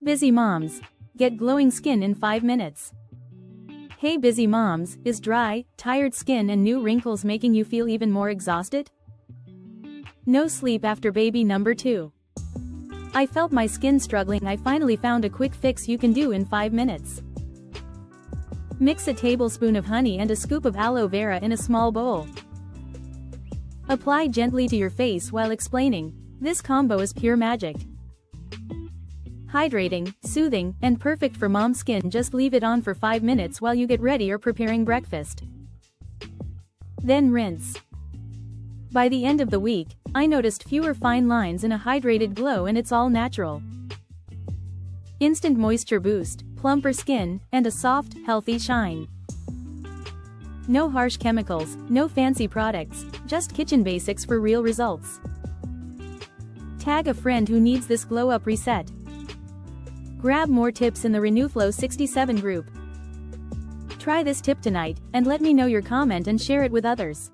Busy moms. Get glowing skin in 5 minutes. Hey busy moms, is dry, tired skin and new wrinkles making you feel even more exhausted? No sleep after baby number 2. I felt my skin struggling. I finally found a quick fix you can do in 5 minutes. Mix a tablespoon of honey and a scoop of aloe vera in a small bowl. Apply gently to your face while explaining. This combo is pure magic. Hydrating, soothing, and perfect for mom skin. Just leave it on for 5 minutes while you get ready or preparing breakfast. Then rinse. By the end of the week, I noticed fewer fine lines and a hydrated glow, and it's all natural. Instant moisture boost, plumper skin, and a soft, healthy shine. No harsh chemicals, no fancy products, just kitchen basics for real results. Tag a friend who needs this glow-up reset. Grab more tips in the RenewFlow 67 group. Try this tip tonight, and let me know your comment and share it with others.